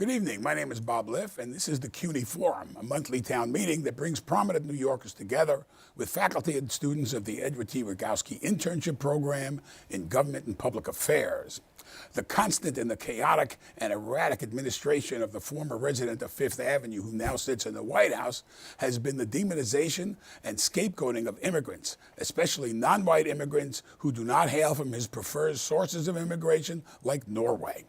Good evening. My name is Bob Liff, and this is the CUNY Forum, a monthly town meeting that brings prominent New Yorkers together with faculty and students of the Edward T. Rogowski Internship Program in Government and Public Affairs. The constant and the chaotic and erratic administration of the former resident of Fifth Avenue, who now sits in the White House, has been the demonization and scapegoating of immigrants, especially non-white immigrants who do not hail from his preferred sources of immigration like Norway.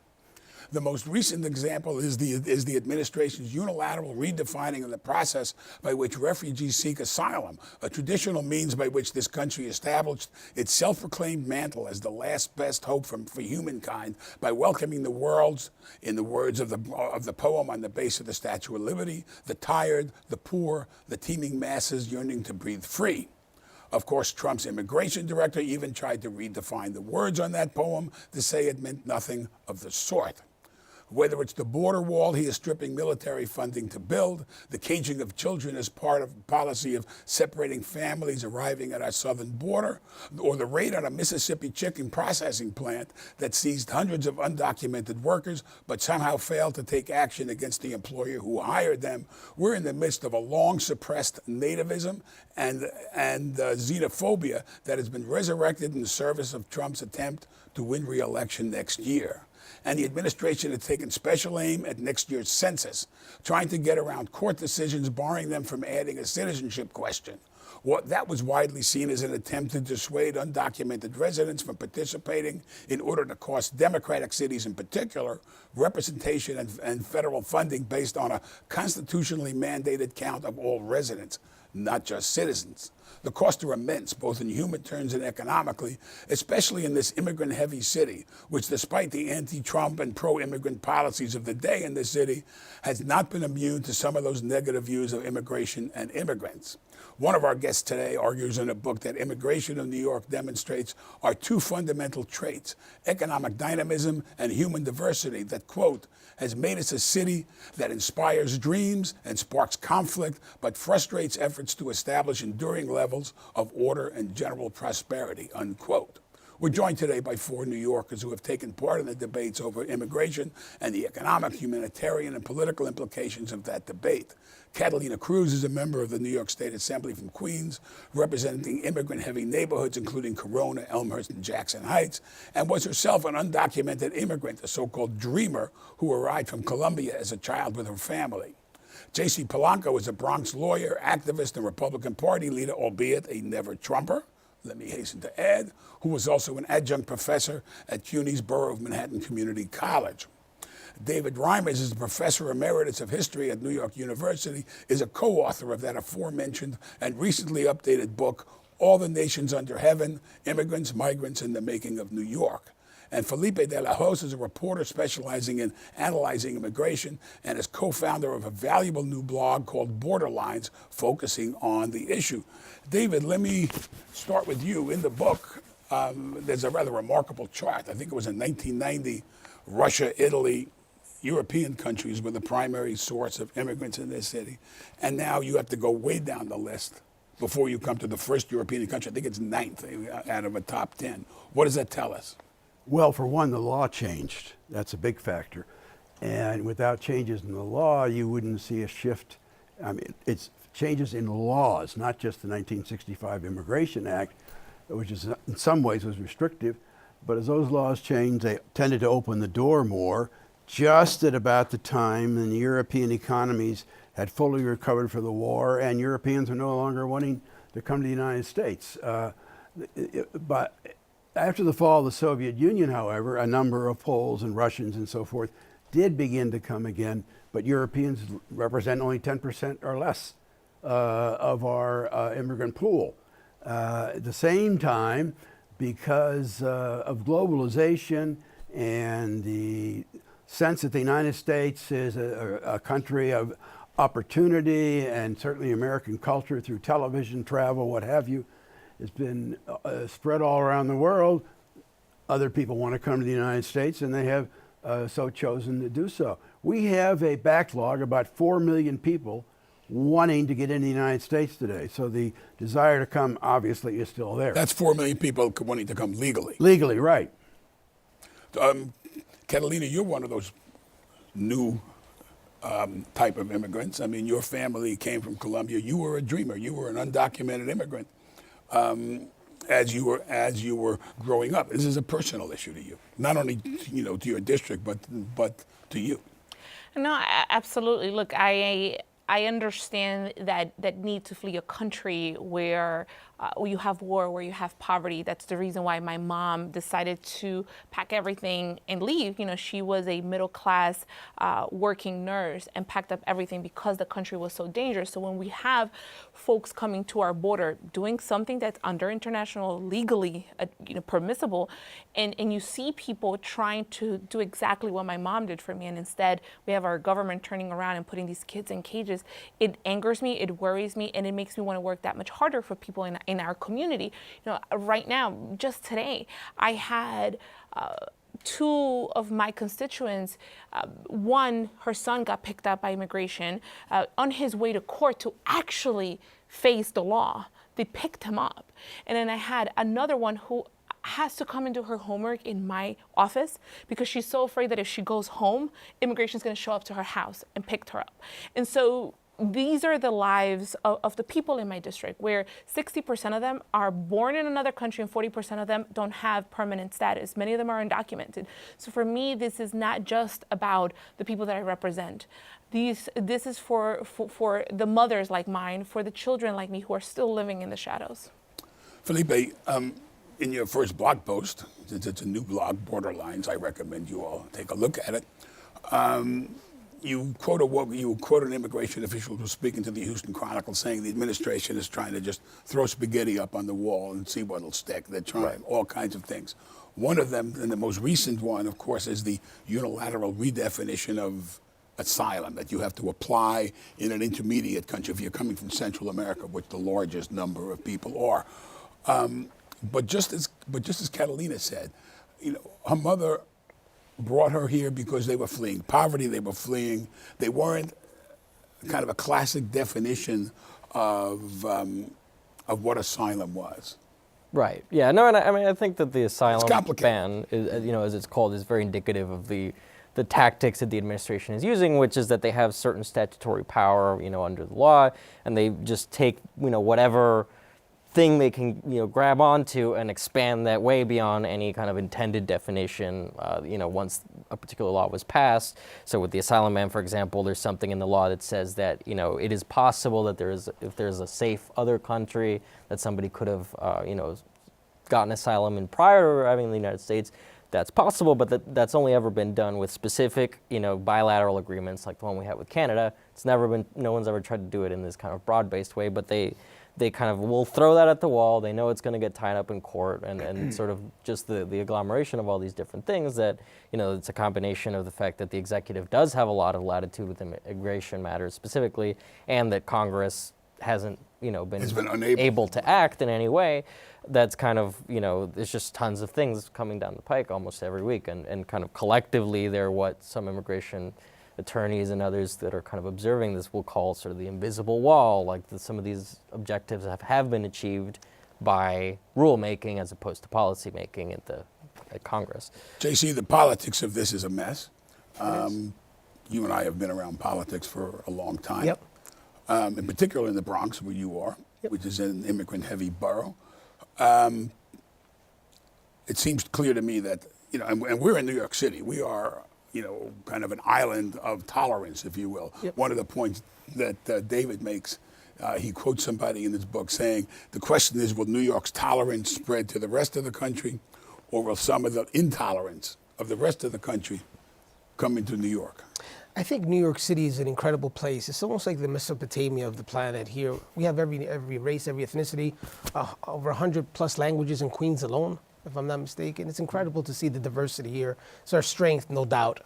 The most recent example is the administration's unilateral redefining of the process by which refugees seek asylum, a traditional means by which this country established its self-proclaimed mantle as the last best hope for humankind by welcoming the world's, in the words of the poem on the base of the Statue of Liberty, the tired, the poor, the teeming masses yearning to breathe free. Of course, Trump's immigration director even tried to redefine the words on that poem to say it meant nothing of the sort. Whether it's the border wall he is stripping military funding to build, the caging of children as part of a policy of separating families arriving at our southern border, or the raid on a Mississippi chicken processing plant that seized hundreds of undocumented workers but somehow failed to take action against the employer who hired them, we're in the midst of a long-suppressed nativism and xenophobia that has been resurrected in the service of Trump's attempt to win re-election next year. And the administration had taken special aim at next year's census, trying to get around court decisions barring them from adding a citizenship question. That was widely seen as an attempt to dissuade undocumented residents from participating in order to cost Democratic cities in particular representation and federal funding based on a constitutionally mandated count of all residents, not just citizens. The costs are immense, both in human terms and economically, especially in this immigrant-heavy city, which, despite the anti-Trump and pro-immigrant policies of the day in this city, has not been immune to some of those negative views of immigration and immigrants. One of our guests today argues in a book that immigration in New York demonstrates are two fundamental traits, economic dynamism and human diversity, that, quote, has made us a city that inspires dreams and sparks conflict, but frustrates efforts to establish enduring levels of order and general prosperity, unquote. We're joined today by four New Yorkers who have taken part in the debates over immigration and the economic, humanitarian, and political implications of that debate. Catalina Cruz is a member of the New York State Assembly from Queens, representing immigrant-heavy neighborhoods, including Corona, Elmhurst, and Jackson Heights, and was herself an undocumented immigrant, a so-called dreamer who arrived from Colombia as a child with her family. J.C. Polanco is a Bronx lawyer, activist, and Republican Party leader, albeit a never-Trumper, let me hasten to add, who was also an adjunct professor at CUNY's Borough of Manhattan Community College. David Reimers is a professor emeritus of history at New York University, is a co-author of that aforementioned and recently updated book, All the Nations Under Heaven, Immigrants, Migrants, and the Making of New York. And Felipe de la Hoz is a reporter specializing in analyzing immigration and is co-founder of a valuable new blog called Borderlines, focusing on the issue. David, let me start with you. In the book, there's a rather remarkable chart. I think it was in 1990, Russia, Italy, European countries were the primary source of immigrants in this city. And now you have to go way down the list before you come to the first European country. I think it's 9th out of a top 10. What does that tell us? Well, for one, the law changed. That's a big factor. And without changes in the law, you wouldn't see a shift. I mean, it's changes in laws, not just the 1965 Immigration Act, which is in some ways was restrictive. But as those laws changed, they tended to open the door more, just at about the time when the European economies had fully recovered from the war, and Europeans are no longer wanting to come to the United States. But after the fall of the Soviet Union, however, a number of Poles and Russians and so forth did begin to come again, but Europeans represent only 10% or less of our immigrant pool. At the same time, because of globalization and the sense that the United States is a country of opportunity, and certainly American culture through television, travel, what have you, has been spread all around the world. Other people want to come to the United States, and they have so chosen to do so. We have a backlog, about 4 million people wanting to get into the United States today. So the desire to come obviously is still there. That's 4 million people wanting to come legally. Legally, right. Catalina, you're one of those new type of immigrants. I mean, your family came from Colombia. You were a dreamer. You were an undocumented immigrant as you were growing up. This is a personal issue to you, not only to your district, but to you. No, absolutely. Look, I understand that need to flee a country where you have war, where you have poverty. That's the reason why my mom decided to pack everything and leave. She was a middle-class working nurse and packed up everything because the country was so dangerous. So when we have folks coming to our border doing something that's under international legally permissible, and you see people trying to do exactly what my mom did for me, and instead we have our government turning around and putting these kids in cages, it angers me, it worries me, and it makes me want to work that much harder for people in our community. Right now, just today, I had two of my constituents, one, her son got picked up by immigration on his way to court to actually face the law. They picked him up. And then I had another one who has to come and do her homework in my office because she's so afraid that if she goes home, immigration is going to show up to her house and pick her up. And so these are the lives of the people in my district, where 60% of them are born in another country and 40% of them don't have permanent status. Many of them are undocumented. So for me, this is not just about the people that I represent. This is for the mothers like mine, for the children like me who are still living in the shadows. Felipe, in your first blog post, since it's a new blog, Borderlines, I recommend you all take a look at it. You quote an immigration official who was speaking to the Houston Chronicle saying the administration is trying to just throw spaghetti up on the wall and see what'll stick. They're trying all kinds of things. One of them, and the most recent one, of course, is the unilateral redefinition of asylum, that you have to apply in an intermediate country if you're coming from Central America, which the largest number of people are. But just as Catalina said, her mother brought her here because they were fleeing poverty, they were fleeing, they weren't kind of a classic definition of what asylum was. Right. Yeah. No. And I think that the asylum ban, as it's called, is very indicative of the tactics that the administration is using, which is that they have certain statutory power, under the law, and they just take, whatever thing they can, grab onto and expand that way beyond any kind of intended definition, once a particular law was passed. So with the asylum ban, for example, there's something in the law that says that, it is possible that if there's a safe other country that somebody could have, gotten asylum in prior to arriving in the United States, that's possible, but that's only ever been done with specific, bilateral agreements like the one we have with Canada. No one's ever tried to do it in this kind of broad-based way, but they kind of will throw that at the wall. They know it's going to get tied up in court, and sort of just the agglomeration of all these different things that, it's a combination of the fact that the executive does have a lot of latitude with immigration matters specifically, and that Congress hasn't, been able to act in any way. That's kind of, there's just tons of things coming down the pike almost every week, and kind of collectively they're what some immigration attorneys and others that are kind of observing this will call sort of the invisible wall, like some of these objectives have been achieved by rulemaking as opposed to policy making at Congress. JC, the politics of this is a mess. You and I have been around politics for a long time. Yep. In particular in the Bronx, where you are, which is an immigrant-heavy borough. It seems clear to me that, and we're in New York City. We are, kind of an island of tolerance, if you will. Yep. One of the points that David makes, he quotes somebody in his book saying, the question is, will New York's tolerance spread to the rest of the country, or will some of the intolerance of the rest of the country come into New York? I think New York City is an incredible place. It's almost like the Mesopotamia of the planet. Here we have every race, every ethnicity, over 100 plus languages in Queens alone, if I'm not mistaken. It's incredible to see the diversity here. It's our strength, no doubt.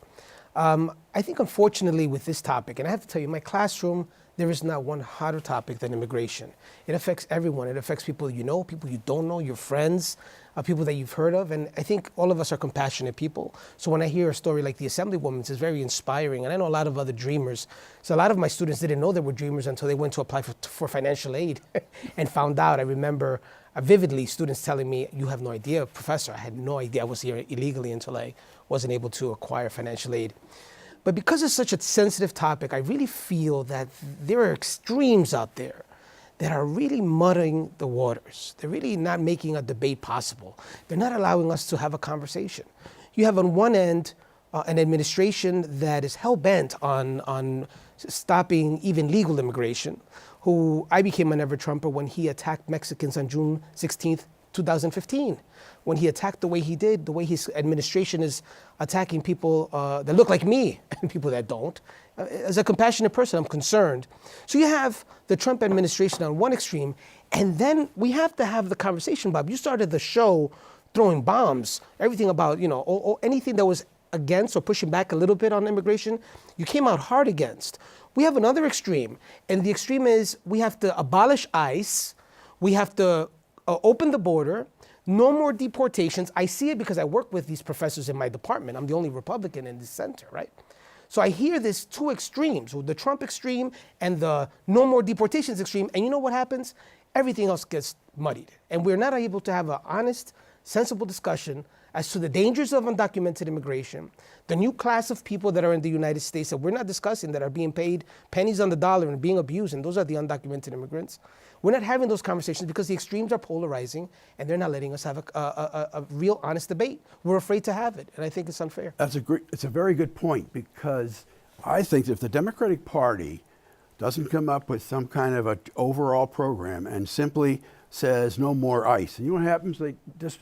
I think unfortunately with this topic, and I have to tell you, in my classroom, there is not one hotter topic than immigration. It affects everyone. It affects people you know, people you don't know, your friends, people that you've heard of. And I think all of us are compassionate people. So when I hear a story like the Assemblywoman's, it's very inspiring. And I know a lot of other dreamers. So a lot of my students didn't know they were dreamers until they went to apply for financial aid and found out. I remember vividly students telling me, you have no idea, Professor, I had no idea I was here illegally until I wasn't able to acquire financial aid. But because it's such a sensitive topic, I really feel that there are extremes out there that are really muddying the waters. They're really not making a debate possible. They're not allowing us to have a conversation. You have on one end an administration that is hell-bent on stopping even legal immigration, who I became an ever-Trumper when he attacked Mexicans on June 16th, 2015. When he attacked the way he did, the way his administration is attacking people that look like me and people that don't. As a compassionate person, I'm concerned. So you have the Trump administration on one extreme, and then we have to have the conversation, Bob. You started the show throwing bombs, everything about, or anything that was against or pushing back a little bit on immigration, you came out hard against. We have another extreme, and the extreme is we have to abolish ICE, we have to open the border, no more deportations. I see it because I work with these professors in my department. I'm the only Republican in this center, right? So I hear this two extremes, the Trump extreme and the no more deportations extreme, and you know what happens? Everything else gets muddied. And we're not able to have an honest, sensible discussion as to the dangers of undocumented immigration, the new class of people that are in the United States that we're not discussing, that are being paid pennies on the dollar and being abused, and those are the undocumented immigrants. We're not having those conversations because the extremes are polarizing and they're not letting us have a real honest debate. We're afraid to have it, and I think it's unfair. It's a very good point, because I think if the Democratic Party doesn't come up with some kind of an overall program and simply says no more ICE, and you know what happens? They just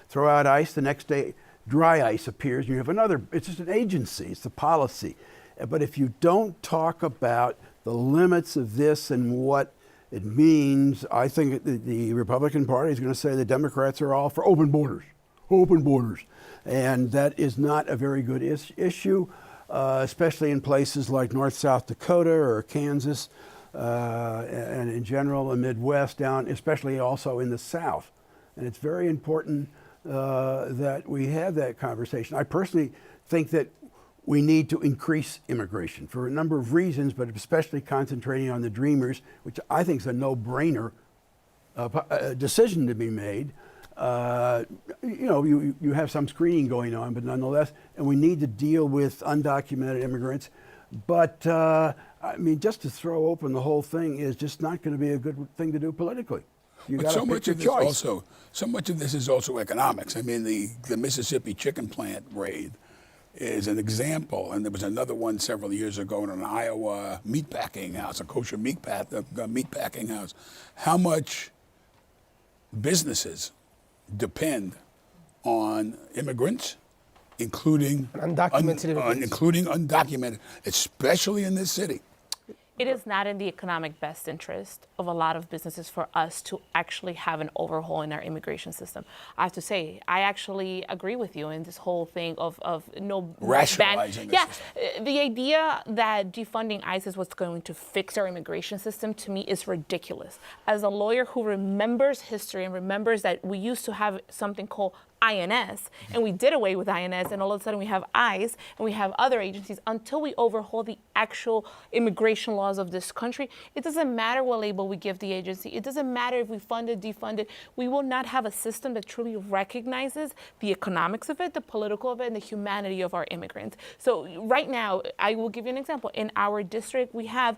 throw out ICE, the next day dry ICE appears, and you have another. It's just an agency, it's the policy. But if you don't talk about the limits of this and what it means, I think the Republican Party is going to say the Democrats are all for open borders. And that is not a very good issue, especially in places like North, South Dakota or Kansas, and in general the Midwest, down, especially also in the South. And it's very important that we have that conversation. I personally think that we need to increase immigration for a number of reasons, but especially concentrating on the Dreamers, which I think is a no-brainer decision to be made. You have some screening going on, but nonetheless, and we need to deal with undocumented immigrants. But just to throw open the whole thing is just not going to be a good thing to do politically. But so much of this is also economics. I mean, the Mississippi chicken plant raid is an example, and there was another one several years ago in an Iowa meatpacking house, a kosher meatpacking house. How much businesses depend on immigrants, including undocumented, especially in this city. It is not in the economic best interest of a lot of businesses for us to actually have an overhaul in our immigration system. I have to say, I actually agree with you in this whole thing of no rationalizing ban. The idea that defunding ICE is what's going to fix our immigration system, to me, is ridiculous. As a lawyer who remembers history and remembers that we used to have something called INS, and we did away with INS, and all of a sudden we have ICE, and we have other agencies. Until we overhaul the actual immigration laws of this country, it doesn't matter what label we give the agency. It doesn't matter if we fund it, defund it. We will not have a system that truly recognizes the economics of it, the political of it, and the humanity of our immigrants. So right now, I will give you an example. In our district, we have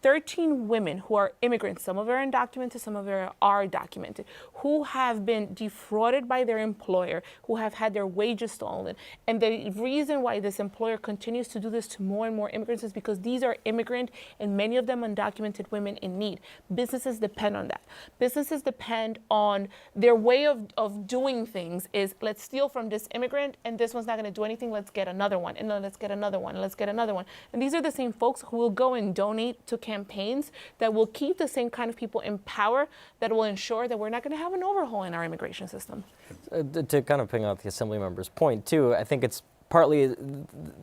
13 women who are immigrants, some of them are undocumented, some of them are documented, who have been defrauded by their employer, who have had their wages stolen. And the reason why this employer continues to do this to more and more immigrants is because these are immigrant and many of them undocumented women in need. Businesses depend on that. Businesses depend on their way of doing things is, let's steal from this immigrant and this one's not going to do anything, let's get another one, and then let's get another one, and let's get another one. And these are the same folks who will go and donate to campaigns that will keep the same kind of people in power, that will ensure that we're not going to have an overhaul in our immigration system. To kind of ping out the assembly member's point too, I think it's partly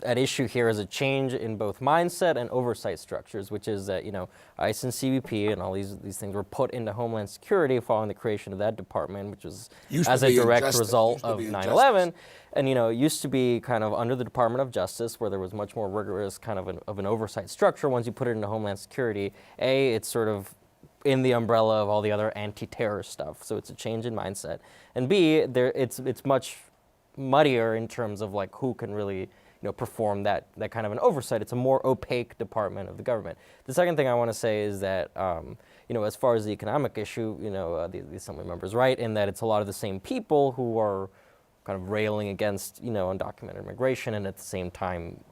at issue here is a change in both mindset and oversight structures, which is that, ICE and CBP and all these things were put into Homeland Security following the creation of that department, which was as a direct result of 9/11. And, it used to be kind of under the Department of Justice, where there was much more rigorous kind of an oversight structure. Once you put it into Homeland Security, it's sort of in the umbrella of all the other anti-terror stuff. So it's a change in mindset. And B, it's much muddier in terms of like who can really, perform that kind of an oversight. It's a more opaque department of the government. The second thing I want to say is that, as far as the economic issue, the Assembly member's right in that it's a lot of the same people who are kind of railing against, undocumented immigration, and at the same time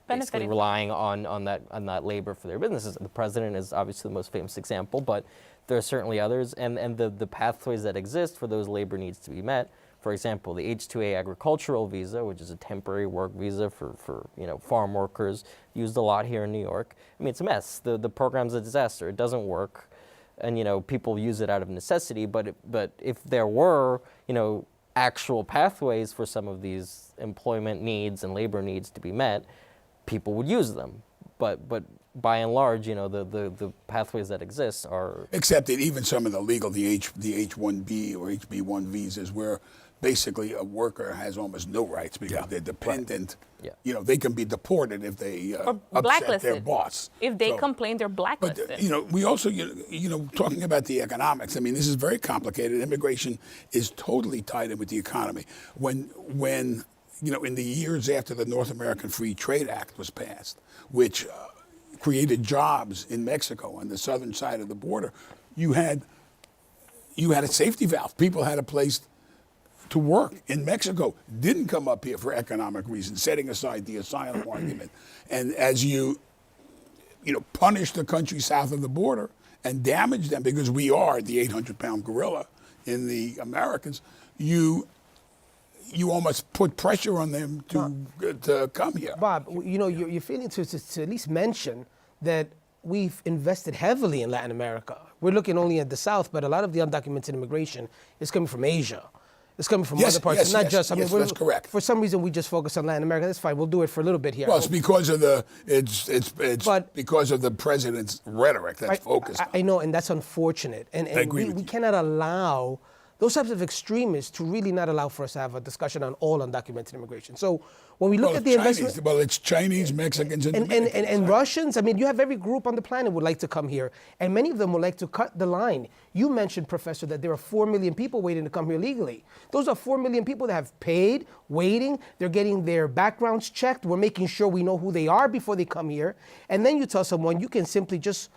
basically Benefiting. relying on that labor for their businesses. The president is obviously the most famous example, but there are certainly others, and the pathways that exist for those labor needs to be met. For example, the H-2A agricultural visa, which is a temporary work visa for farm workers, used a lot here in New York. I mean, it's a mess. The program's a disaster. It doesn't work, and people use it out of necessity. But if there were actual pathways for some of these employment needs and labor needs to be met, people would use them. But by and large, the pathways that exist are... Except that even some of the legal, the H-1B or HB-1 visas, where basically a worker has almost no rights because they're dependent. Yeah. They can be deported if they Or upset blacklisted. their boss. If they So- complain, they're blacklisted. But we also, talking about the economics. I mean, this is very complicated. Immigration is totally tied in with the economy. When in the years after the North American Free Trade Act was passed, which created jobs in Mexico on the southern side of the border, you had a safety valve. People had a place to work in Mexico, didn't come up here for economic reasons, setting aside the asylum argument. And as you punish the country south of the border and damage them, because we are the 800-pound gorilla in the Americans, you almost put pressure on them to come here. Bob, you're failing to at least mention that we've invested heavily in Latin America. We're looking only at the South, but a lot of the undocumented immigration is coming from Asia. It's coming from other parts. It's not just. I mean, that's correct. For some reason, we just focus on Latin America. That's fine. We'll do it for a little bit here. Well, it's because of because of the president's rhetoric that's focused on. I know, and that's unfortunate. And I agree with we you. cannot allow those types of extremists to really not allow for us to have a discussion on all undocumented immigration. So when we look at the investment... Well, it's Chinese, Mexicans, and Dominicans. And Russians, I mean, you have every group on the planet would like to come here, and many of them would like to cut the line. You mentioned, Professor, that there are 4 million people waiting to come here legally. Those are 4 million people that have paid, waiting, they're getting their backgrounds checked, we're making sure we know who they are before they come here, and then you tell someone you can simply just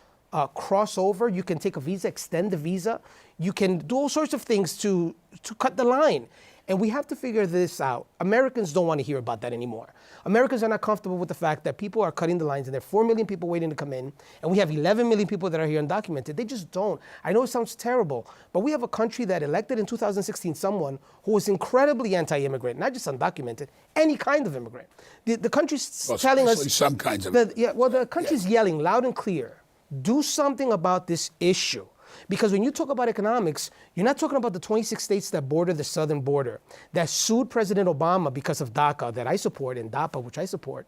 cross over, you can take a visa, extend the visa, you can do all sorts of things to cut the line. And we have to figure this out. Americans don't want to hear about that anymore. Americans are not comfortable with the fact that people are cutting the lines and there are 4 million people waiting to come in, and we have 11 million people that are here undocumented. They just don't. I know it sounds terrible, but we have a country that elected in 2016 someone who was incredibly anti-immigrant, not just undocumented, any kind of immigrant. The country's telling us... especially some kinds of... the country's yelling loud and clear, do something about this issue. Because when you talk about economics, you're not talking about the 26 states that border the southern border, that sued President Obama because of DACA, that I support, and DAPA, which I support,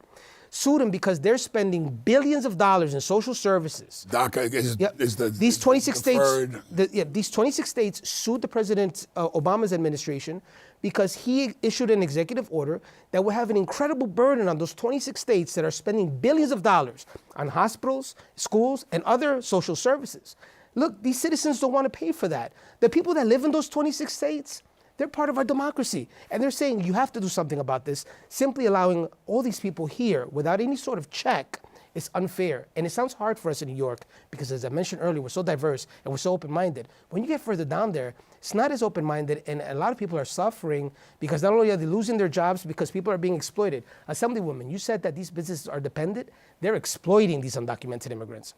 sued him because they're spending billions of dollars in social services. DACA is the These 26 deferred... states, these 26 states sued the President Obama's administration because he issued an executive order that will have an incredible burden on those 26 states that are spending billions of dollars on hospitals, schools, and other social services. Look, these citizens don't want to pay for that. The people that live in those 26 states, they're part of our democracy. And they're saying you have to do something about this. Simply allowing all these people here without any sort of check is unfair. And it sounds hard for us in New York because, as I mentioned earlier, we're so diverse and we're so open-minded. When you get further down there, it's not as open-minded, and a lot of people are suffering because not only are they losing their jobs, because people are being exploited. Assemblywoman, you said that these businesses are dependent. They're exploiting these undocumented immigrants.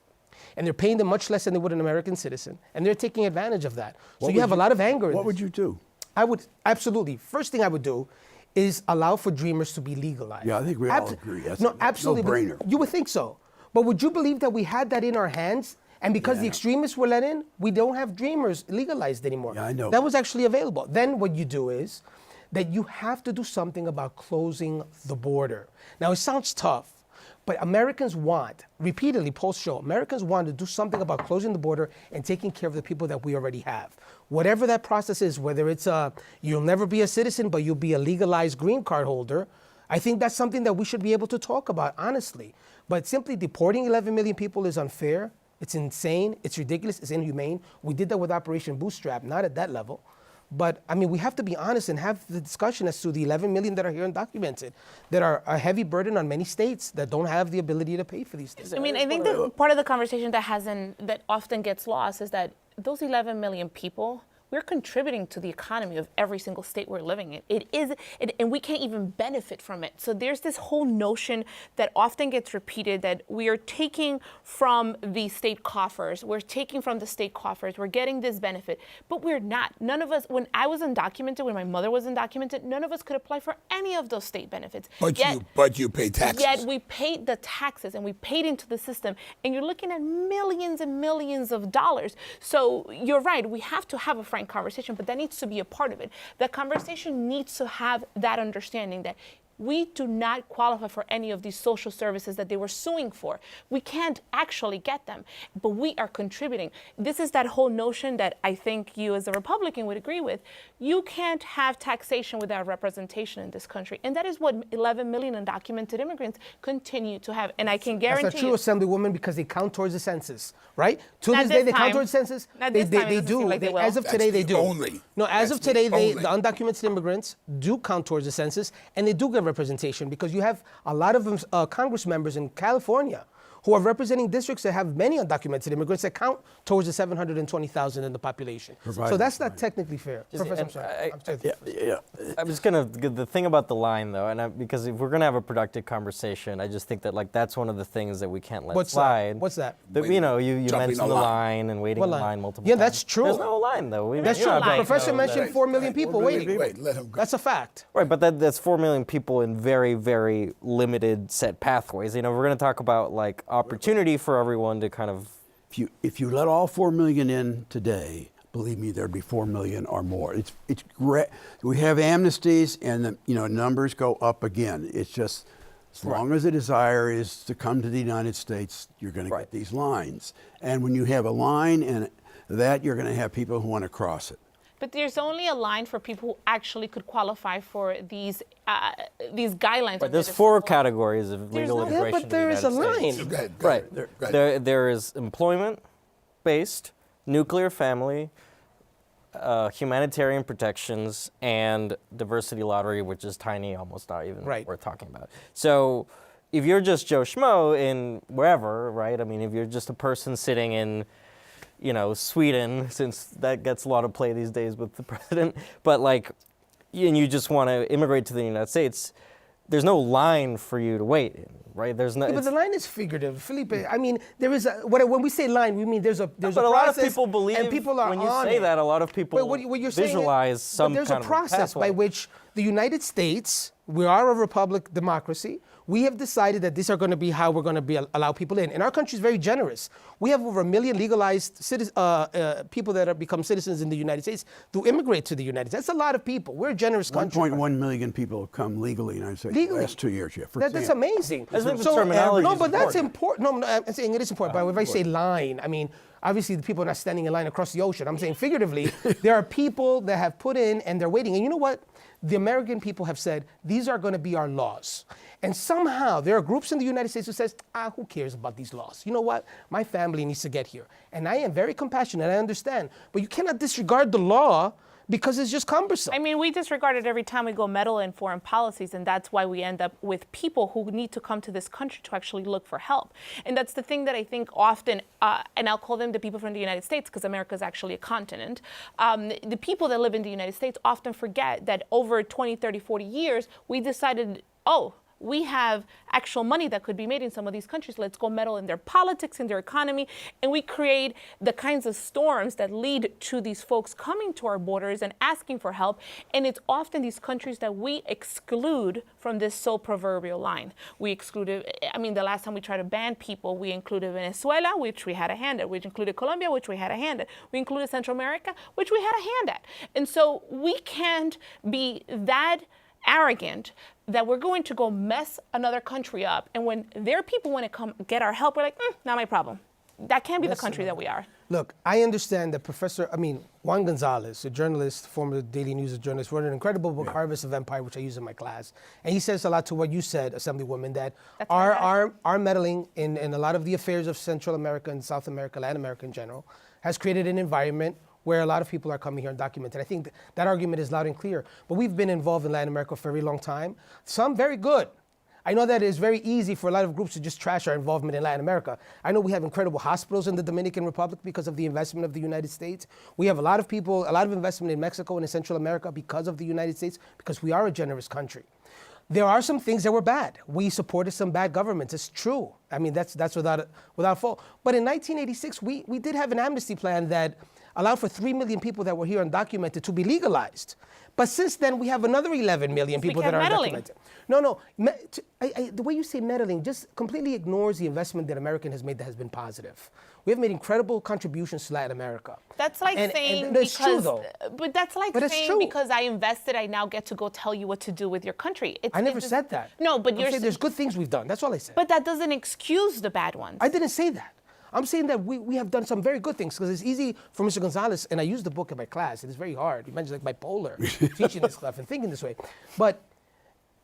And they're paying them much less than they would an American citizen. And they're taking advantage of that. So you have a lot of anger in What this. would you do? I would, absolutely. First thing I would do is allow for dreamers to be legalized. Yeah, I think we all agree. That's no, absolutely. but no-brainer. You would think so. But would you believe that we had that in our hands, and because the extremists were let in, we don't have dreamers legalized anymore? Yeah, I know. That was actually available. Then what you do is that you have to do something about closing the border. Now, it sounds tough. But Americans want, repeatedly, polls show, Americans want to do something about closing the border and taking care of the people that we already have. Whatever that process is, whether it's you'll never be a citizen, but you'll be a legalized green card holder, I think that's something that we should be able to talk about, honestly. But simply deporting 11 million people is unfair. It's insane. It's ridiculous. It's inhumane. We did that with Operation Bootstrap, not at that level. But I mean, we have to be honest and have the discussion as to the 11 million that are here undocumented, that are a heavy burden on many states that don't have the ability to pay for these things. I mean, I think that part of the conversation that often gets lost is that those 11 million people, we're contributing to the economy of every single state we're living in. And we can't even benefit from it. So there's this whole notion that often gets repeated that we are taking from the state coffers, we're getting this benefit, but we're not. None of us, when I was undocumented, when my mother was undocumented, none of us could apply for any of those state benefits. But you pay taxes. Yet we paid the taxes and we paid into the system, and you're looking at millions and millions of dollars. So you're right, we have to have a frank conversation, but that needs to be a part of it. The conversation needs to have that understanding that we do not qualify for any of these social services that they were suing for. We can't actually get them, but we are contributing. This is that whole notion that I think you as a Republican would agree with. You can't have taxation without representation in this country. And that is what 11 million undocumented immigrants continue to have. And I can guarantee That's not true, Assemblywoman, because they count towards the census, right? To Not this day, this they count time. towards the census. Not this time, it They doesn't seem do. like they will. As of today, they That's do. the only. No, as That's of today, the only. the undocumented immigrants do count towards the census, and they do get representation because you have a lot of Congress members in California who are representing districts that have many undocumented immigrants that count towards the 720,000 in the population. So that's not technically fair. Professor, I'm sorry. I was gonna, the thing about the line though, and because if we're gonna have a productive conversation, I just think that like that's one of the things that we can't let slide. What's that? You know, you Jumping mentioned the the line. line and waiting What in line? line multiple Yeah, times. that's true. There's no line though. That's You're true. not The lying. professor mentioned 4 million people waiting. Wait, let him go. That's a fact. Right, but that's 4 million people in very, very limited set pathways. You know, we're going to talk about like opportunity for everyone to kind of. If you let all 4 million in today, believe me, there'd be 4 million or more. It's great. We have amnesties, and the numbers go up again. It's just as long as the desire is to come to the United States, you're going to get these lines. And when you have a line and that, you're going to have people who want to cross it. But there's only a line for people who actually could qualify for these guidelines. Right, there's 4 categories of legal no- immigration. Yeah, but there is a line. Go ahead. Right. There is employment-based, nuclear family, humanitarian protections, and diversity lottery, which is tiny, almost not even worth talking about. So if you're just Joe Schmo in wherever, right? I mean, if you're just a person sitting in, Sweden, since that gets a lot of play these days with the president, but and you just want to immigrate to the United States, there's no line for you to wait in, right? There's no. Yeah, but the line is figurative, Felipe. I mean, there is when we say line, we mean there's a but process. a lot of people believe, and people are when you on say it. that, a lot of people What you're saying visualize some there's kind a of process by pathway. which the United States, we are a republic democracy. We have decided that these are going to be how we're going to allow people in. And our country is very generous. We have over 1 million legalized people that have become citizens in the United States to immigrate to the United States. That's a lot of people. We're a generous country. 1.1 million people have come legally in the United States in the last 2 years. Yeah, That's amazing. I think the terminology no, is but that's important. important. No, I'm saying it is important. But if I say line, I mean, obviously the people are not standing in line across the ocean. I'm saying figuratively, there are people that have put in and they're waiting. And you know what? The American people have said, these are going to be our laws. And somehow there are groups in the United States who says, who cares about these laws? You know what? My family needs to get here. And I am very compassionate, I understand. But you cannot disregard the law because it's just cumbersome. I mean, we disregard it every time we go meddle in foreign policies, and that's why we end up with people who need to come to this country to actually look for help. And that's the thing that I think often, and I'll call them the people from the United States because America is actually a continent. The people that live in the United States often forget that over 20, 30, 40 years, we decided, we have actual money that could be made in some of these countries. Let's go meddle in their politics, in their economy, and we create the kinds of storms that lead to these folks coming to our borders and asking for help. And it's often these countries that we exclude from this so proverbial line. We excluded, the last time we tried to ban people, we included Venezuela, which we had a hand at. We included Colombia, which we had a hand at. We included Central America, which we had a hand at. And so we can't be that arrogant that we're going to go mess another country up. And when their people want to come get our help, we're like, not my problem. That can't be the country that we are. Look, I understand that Juan Gonzalez, a journalist, former Daily News journalist, wrote an incredible book, Harvest of Empire, which I use in my class. And he says a lot to what you said, Assemblywoman, that our meddling in a lot of the affairs of Central America and South America, Latin America in general, has created an environment where a lot of people are coming here undocumented. I think that argument is loud and clear. But we've been involved in Latin America for a very long time. Some very good. I know that it's very easy for a lot of groups to just trash our involvement in Latin America. I know we have incredible hospitals in the Dominican Republic because of the investment of the United States. We have a lot of investment in Mexico and in Central America because of the United States, because we are a generous country. There are some things that were bad. We supported some bad governments. It's true. I mean, that's without fault. But in 1986, we did have an amnesty plan that allowed for 3 million people that were here undocumented to be legalized. But since then, we have another 11 million people that are undocumented. No. The way you say meddling just completely ignores the investment that America has made that has been positive. We have made incredible contributions to Latin America. That's like saying and it's true, though. But that's like saying because I invested, I now get to go tell you what to do with your country. I never said that. No, but you're saying there's good things we've done. That's all I said. But that doesn't excuse the bad ones. I didn't say that. I'm saying that we have done some very good things, because it's easy for Mr. Gonzalez, and I use the book in my class. It is very hard. You mentioned like bipolar, teaching this stuff and thinking this way. But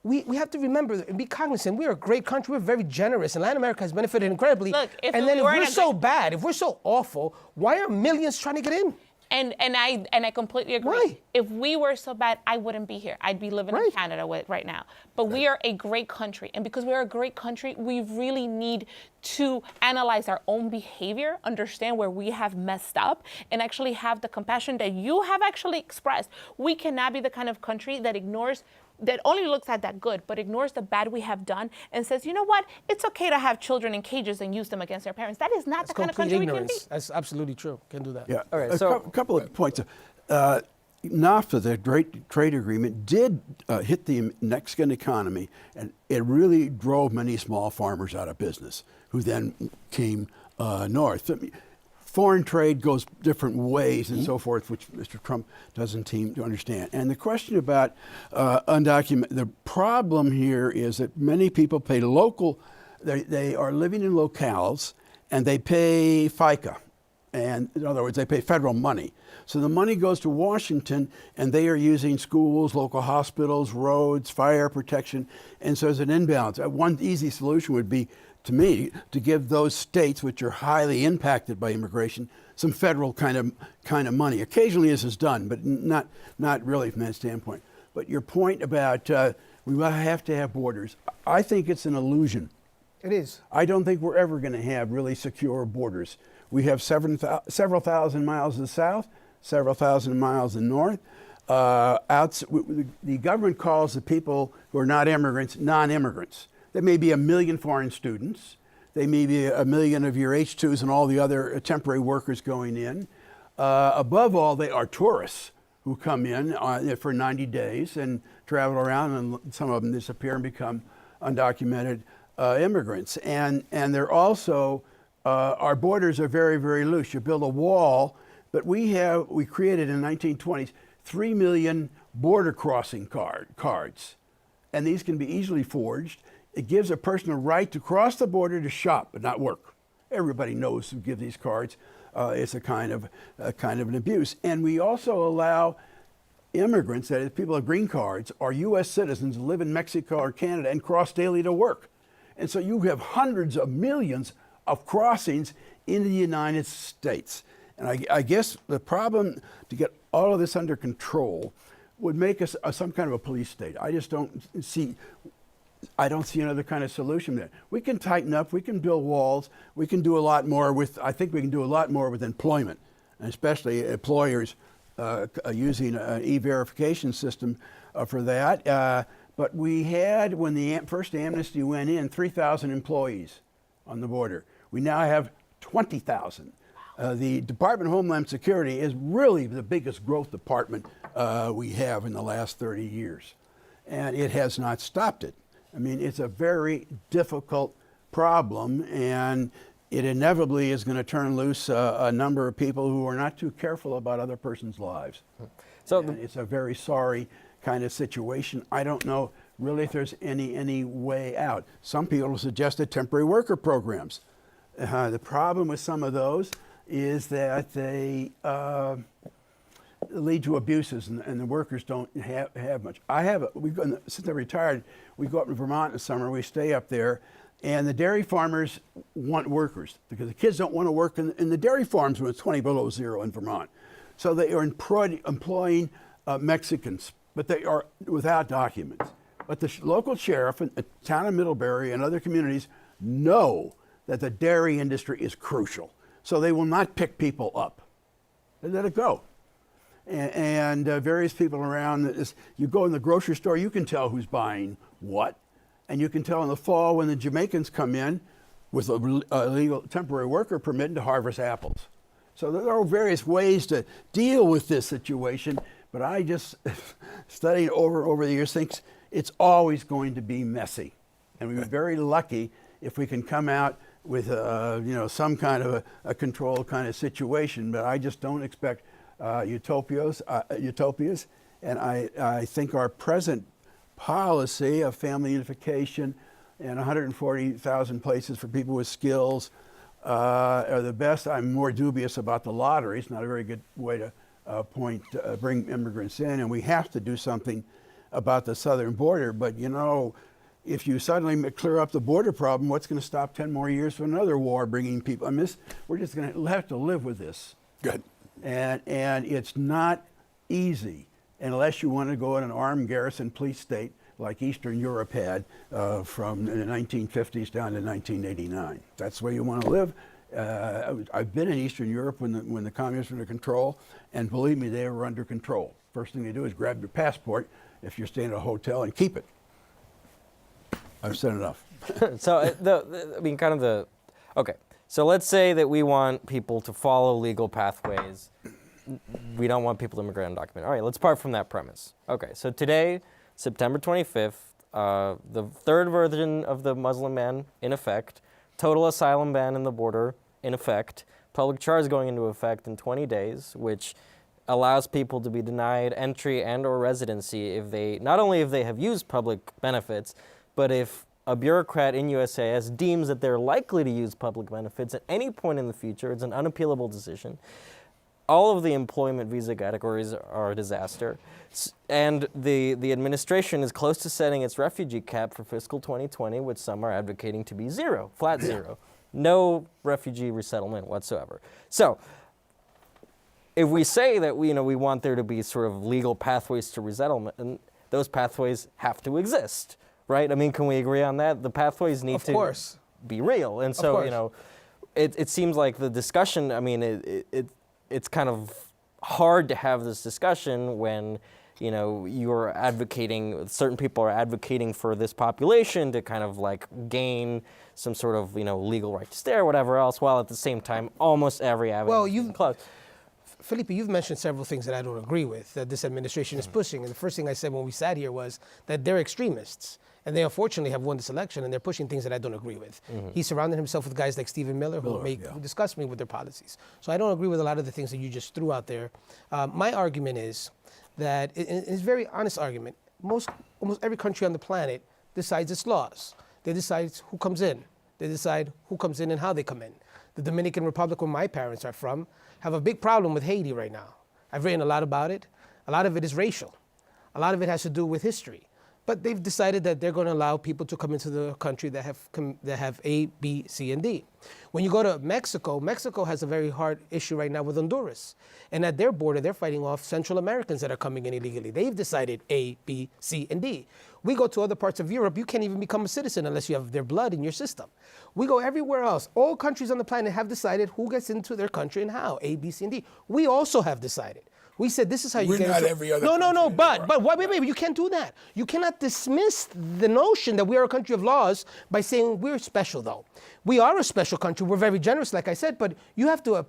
we have to remember and be cognizant. We are a great country. We're very generous, and Latin America has benefited incredibly. Look, if we're so bad, if we're so awful, why are millions trying to get in? And I completely agree. Why? If we were so bad, I wouldn't be here. I'd be living in Canada right now. But we are a great country. And because we're a great country, we really need to analyze our own behavior, understand where we have messed up, and actually have the compassion that you have actually expressed. We cannot be the kind of country that only looks at that good, but ignores the bad we have done and says, you know what, it's okay to have children in cages and use them against their parents. That is not the kind of country we can be. That's absolutely true. Can't do that. Yeah. All right, a couple of points. NAFTA, the great trade agreement, did hit the Mexican economy, and it really drove many small farmers out of business, who then came north. Foreign trade goes different ways and so forth, which Mr. Trump doesn't seem to understand. And the question about undocumented, the problem here is that many people pay local, they are living in locales, and they pay FICA. And in other words, they pay federal money. So the money goes to Washington, and they are using schools, local hospitals, roads, fire protection, and so there's an imbalance. One easy solution would be, to me, to give those states which are highly impacted by immigration some federal kind of money. Occasionally this is done, but not really from that standpoint. But your point about we have to have borders, I think it's an illusion. It is. I don't think we're ever going to have really secure borders. We have several thousand miles in the south, several thousand miles in the north. The government calls the people who are not immigrants non-immigrants. There may be 1 million foreign students. There may be 1 million of your H-2s and all the other temporary workers going in. Above all, they are tourists who come in for 90 days and travel around, and some of them disappear and become undocumented immigrants. And they're also, our borders are very, very loose. You build a wall, but we created in the 1920s 3 million border crossing cards. And these can be easily forged. It gives a person a right to cross the border to shop but not work. Everybody knows who give these cards. It's a kind of an abuse. And we also allow immigrants, that is, people with green cards, or U.S. citizens, live in Mexico or Canada and cross daily to work. And so you have hundreds of millions of crossings into the United States. And I guess the problem to get all of this under control would make us some kind of a police state. I don't see another kind of solution there. We can tighten up, we can build walls, we can do a lot more I think we can do a lot more with employment, and especially employers using an e-verification system for that. But we had, when the first amnesty went in, 3,000 employees on the border. We now have 20,000. The Department of Homeland Security is really the biggest growth department we have in the last 30 years. And it has not stopped it. I mean, it's a very difficult problem, and it inevitably is going to turn loose a number of people who are not too careful about other person's lives. So it's a very sorry kind of situation. I don't know really if there's any way out. Some people have suggested temporary worker programs. The problem with some of those is that they lead to abuses, and the workers don't have much. Since I retired, we go up to Vermont in the summer. We stay up there, and the dairy farmers want workers because the kids don't want to work in the dairy farms when it's 20 below zero in Vermont. So they are employing Mexicans, but they are without documents. But the local sheriff in the town of Middlebury and other communities know that the dairy industry is crucial. So they will not pick people up. They let it go. And various people around, you go in the grocery store, you can tell who's buying what. And you can tell in the fall when the Jamaicans come in with a legal temporary worker permit to harvest apples. So there are various ways to deal with this situation, but I just, studying over the years, think it's always going to be messy. And we're very lucky if we can come out with some kind of a controlled kind of situation, but I just don't expect utopias. And I think our present policy of family unification and 140,000 places for people with skills are the best. I'm more dubious about the lottery. It's not a very good way to bring immigrants in, and we have to do something about the southern border. But if you suddenly clear up the border problem, what's going to stop 10 more years from another war bringing people? I mean, we're just going to have to live with this. Good. And it's not easy unless you want to go in an armed garrison police state like Eastern Europe had from the 1950s down to 1989. That's where you want to live. I've been in Eastern Europe when the communists were under control, and believe me, they were under control. First thing they do is grab your passport if you're staying at a hotel and keep it. I've said enough. So, okay. So let's say that we want people to follow legal pathways. We don't want people to immigrate undocumented. All right, let's part from that premise. Okay, so today, September 25th, the third version of the Muslim ban in effect, total asylum ban in the border in effect, public charge going into effect in 20 days, which allows people to be denied entry and or residency if they, not only if they have used public benefits, but if a bureaucrat in USAS deems that they're likely to use public benefits at any point in the future. It's an unappealable decision. All of the employment visa categories are a disaster. And the administration is close to setting its refugee cap for fiscal 2020, which some are advocating to be zero, flat zero. No refugee resettlement whatsoever. So if we say that we want there to be sort of legal pathways to resettlement, and those pathways have to exist, right? I mean, can we agree on that? The pathways need to be real. And so, it seems like the discussion, I mean, it's kind of hard to have this discussion when, you're advocating, certain people are advocating for this population to kind of like gain some sort of, legal right to stay or whatever else, while at the same time, almost every avenue is closed. Felipe, you've mentioned several things that I don't agree with that this administration is pushing. And the first thing I said when we sat here was that they're extremists. And they unfortunately have won this election, and they're pushing things that I don't agree with. He surrounded himself with guys like Stephen Miller who disgust me with their policies. So I don't agree with a lot of the things that you just threw out there. My argument is that, it's a very honest argument, almost every country on the planet decides its laws. They decide who comes in. They decide who comes in and how they come in. The Dominican Republic, where my parents are from, have a big problem with Haiti right now. I've written a lot about it. A lot of it is racial. A lot of it has to do with history. But they've decided that they're going to allow people to come into the country that have A, B, C, and D. When you go to Mexico, Mexico has a very hard issue right now with Honduras. And at their border, they're fighting off Central Americans that are coming in illegally. They've decided A, B, C, and D. We go to other parts of Europe, you can't even become a citizen unless you have their blood in your system. We go everywhere else. All countries on the planet have decided who gets into their country and how, A, B, C, and D. We also have decided. We said this is how you get not every other country No, in the world. wait, you can't do that. You cannot dismiss the notion that we are a country of laws by saying we're special, though. We are a special country. We're very generous, like I said, but you have to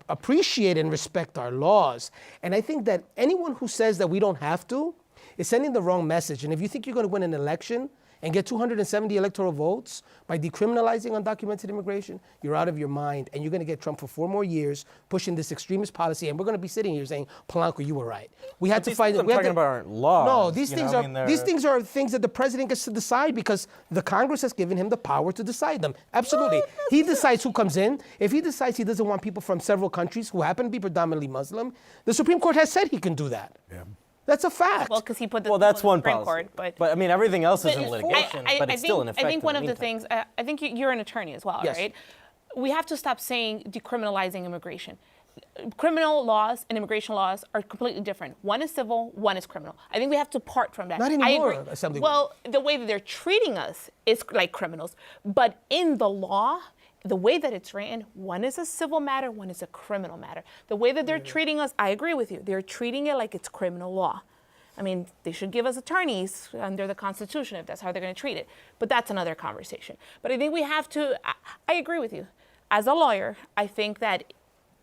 appreciate and respect our laws. And I think that anyone who says that we don't have to is sending the wrong message. And if you think you're going to win an election and get 270 electoral votes by decriminalizing undocumented immigration, you're out of your mind, and you're going to get Trump for 4 more years pushing this extremist policy, and we're going to be sitting here saying, Polanco, you were right. We had to find. I'm talking about aren't laws. No, these things are things that the president gets to decide because the Congress has given him the power to decide them. Absolutely, he decides who comes in. If he decides he doesn't want people from several countries who happen to be predominantly Muslim, the Supreme Court has said he can do that. Yeah. That's a fact. Well, because he put the that's one Supreme policy. Court, but I mean, everything else is in litigation, but it's still in effect. I think one of the meantime. things, I think you're an attorney as well, Yes. right? We have to stop saying decriminalizing immigration. criminal laws and immigration laws are completely different. One is civil, one is criminal. I think we have to part from that. Not I anymore, agree. Assemblywoman. Well, the way that they're treating us is like criminals. But in the law, the way that it's written, one is a civil matter, one is a criminal matter. The way that they're treating us, I agree with you. They're treating it like it's criminal law. I mean, they should give us attorneys under the Constitution if that's how they're going to treat it. But that's another conversation. But I think we have to, I agree with you. As a lawyer, I think that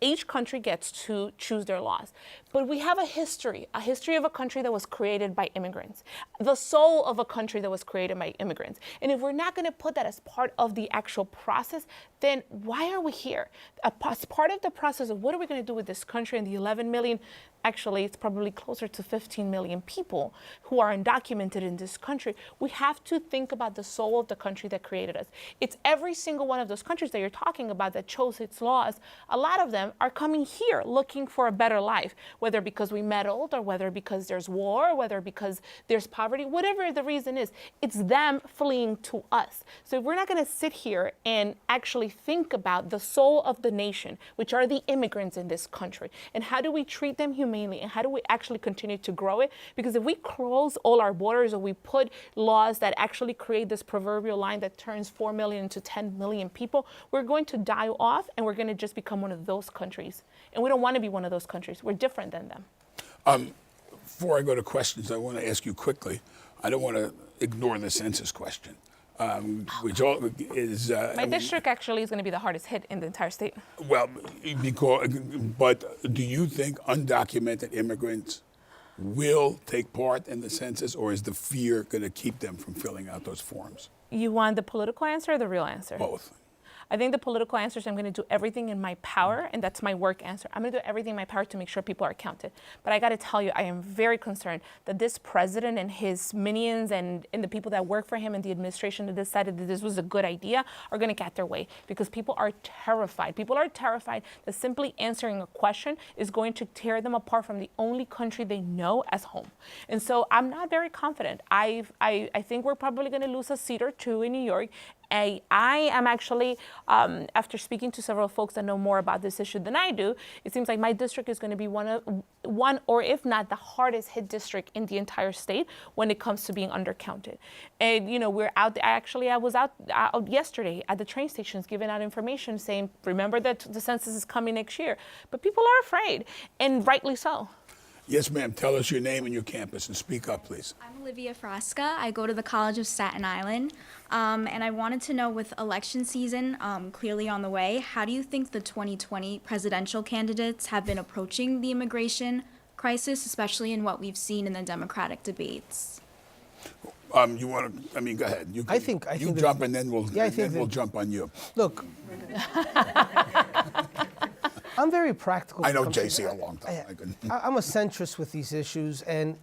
each country gets to choose their laws. But we have a history of a country that was created by immigrants, the soul of a country that was created by immigrants. And if we're not going to put that as part of the actual process, then why are we here? As part of the process of what are we going to do with this country and the 11 million, actually it's probably closer to 15 million people who are undocumented in this country, we have to think about the soul of the country that created us. It's every single one of those countries that you're talking about that chose its laws. A lot of them are coming here looking for a better life, whether because we meddled or whether because there's war, whether because there's poverty, whatever the reason is, it's them fleeing to us. So if we're not going to sit here and actually think about the soul of the nation, which are the immigrants in this country, and how do we treat them humanely, and how do we actually continue to grow it? Because if we close all our borders or we put laws that actually create this proverbial line that turns 4 million into 10 million people, we're going to die off and we're going to just become one of those countries. And we don't want to be one of those countries. We're different than them. Before I go to questions, I want to ask you quickly. I don't want to ignore the census question, which all is. My district actually is going to be the hardest hit in the entire state. Well, but do you think undocumented immigrants will take part in the census, or is the fear going to keep them from filling out those forms? You want the political answer or the real answer? Both. I think the political answer is I'm going to do everything in my power, and that's my work answer. I'm going to do everything in my power to make sure people are counted. But I got to tell you, I am very concerned that this president and his minions and the people that work for him and the administration that decided that this was a good idea are going to get their way, because people are terrified. People are terrified that simply answering a question is going to tear them apart from the only country they know as home. And so I'm not very confident. I think we're probably going to lose a seat or two in New York. I am actually, after speaking to several folks that know more about this issue than I do, it seems like my district is going to be one, or if not the hardest hit district in the entire state when it comes to being undercounted. And you know, we're out there. Actually, I was out yesterday at the train stations giving out information saying, remember that the census is coming next year. But people are afraid, and rightly so. Yes, ma'am. Tell us your name and your campus, and speak up, please. I'm Olivia Frasca. I go to the College of Staten Island, and I wanted to know, with election season clearly on the way, how do you think the 2020 presidential candidates have been approaching the immigration crisis, especially in what we've seen in the Democratic debates? You want to? I mean, go ahead. You jump, and then we'll jump on you. Look, I'm very practical. I know JC a long time. I'm a centrist with these issues, and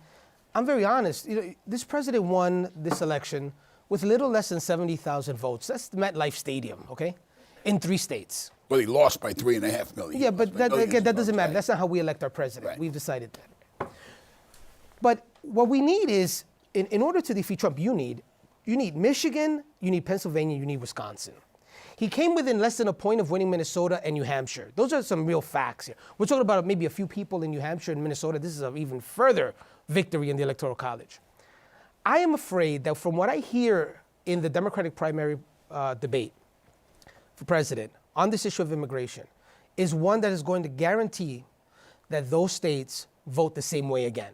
I'm very honest. You know, this president won this election with little less than 70,000 votes. That's the MetLife Stadium, okay, in 3 states. Well, he lost by 3.5 million. Yeah, but that doesn't matter. That's not how we elect our president. Right. We've decided that. But what we need is, in order to defeat Trump, you need Michigan, you need Pennsylvania, you need Wisconsin. He came within less than a point of winning Minnesota and New Hampshire. Those are some real facts here. We're talking about maybe a few people in New Hampshire and Minnesota. This is an even further victory in the Electoral College. I am afraid that from what I hear in the Democratic primary debate for president on this issue of immigration is one that is going to guarantee that those states vote the same way again.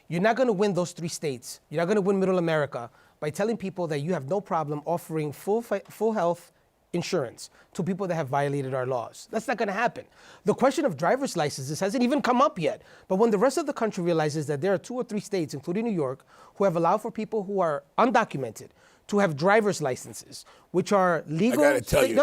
You're not going to win those 3 states. You're not going to win Middle America by telling people that you have no problem offering full health insurance to people that have violated our laws. That's not going to happen. The question of driver's licenses hasn't even come up yet. But when the rest of the country realizes that there are 2 or 3 states, including New York, who have allowed for people who are undocumented to have driver's licenses, which are legal. I got to tell you.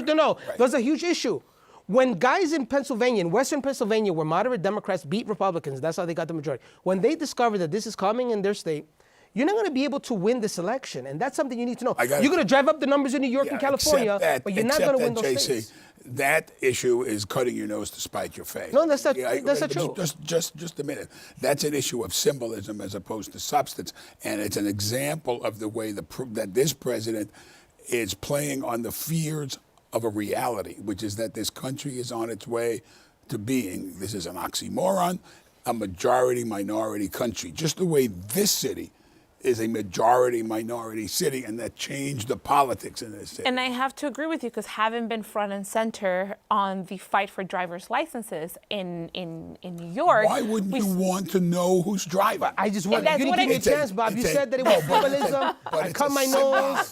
No, those are a huge issue. When guys in Pennsylvania, in Western Pennsylvania, where moderate Democrats beat Republicans, that's how they got the majority. When they discover that this is coming in their state, you're not going to be able to win this election, and that's something you need to know. You're going to drive up the numbers in New York and California, but you're not going to win those states. That issue is cutting your nose to spite your face. No, that's not true. Just a minute. That's an issue of symbolism as opposed to substance, and it's an example of the way that this president is playing on the fears of a reality, which is that this country is on its way to being, this is an oxymoron, a majority-minority country, just the way this city is a majority-minority city, and that changed the politics in this city. And I have to agree with you, because having been front and center on the fight for driver's licenses in New York. Why wouldn't you want to know who's driving? I just want, That's you didn't what give me a It's a- chance, Bob. You it's a- said that it no, was symbolism. but I it's cut a my symbol. nose,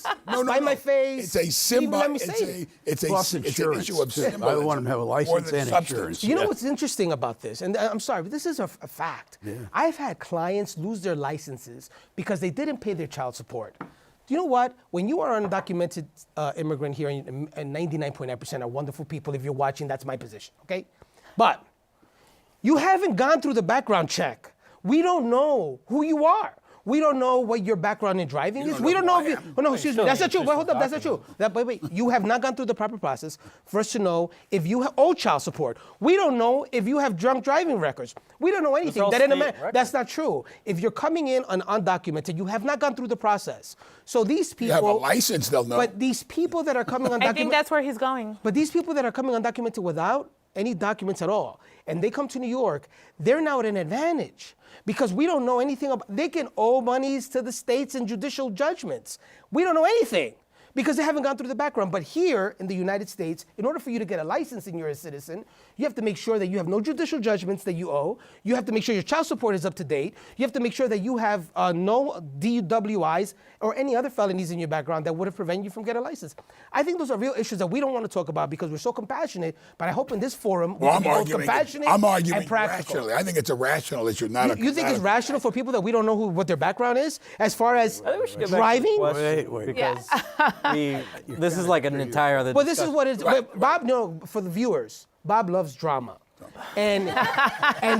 spite my face. It's a You symbol. let me say it. It's an Plus issue insurance. of symbolism. I want them to have a more license than and substance. insurance. You know what's interesting about this? And I'm sorry, but this is a fact. I've had clients lose their licenses because they didn't pay their child support. Do you know what? When you are an undocumented immigrant here, and 99.9% are wonderful people, if you're watching, that's my position, okay? But you haven't gone through the background check. We don't know who you are. We don't know what your background in driving is. don't We know don't know who if I you. am. Oh, no, excuse me. That's not true. Wait, hold up. That's not true. Wait. You have not gone through the proper process for us to know if you owe child support. We don't know if you have drunk driving records. We don't know anything. all That in state records. That's not true. If you're coming in undocumented, you have not gone through the process. So these people. You have a license, they'll know. But these people that are coming undocumented. I think that's where he's going. But these people that are coming undocumented without any documents at all, and they come to New York, they're now at an advantage because we don't know anything about. They can owe monies to the states in judicial judgments. We don't know anything because they haven't gone through the background. But here in the United States, in order for you to get a license and you're a citizen, you have to make sure that you have no judicial judgments that you owe. You have to make sure your child support is up to date. You have to make sure that you have no DWIs or any other felonies in your background that would have prevented you from getting a license. I think those are real issues that we don't want to talk about because we're so compassionate. But I hope in this forum we Well, can be both compassionate I'm arguing and practical. rationally. I think it's a rational issue, not a. You think not it's a- rational for people that we don't know what their background is as far as I think we should get back to the driving? question Wait. because this is like an entire other Well, this is discussion. what it is. But Bob, no, for the viewers, Bob loves drama. And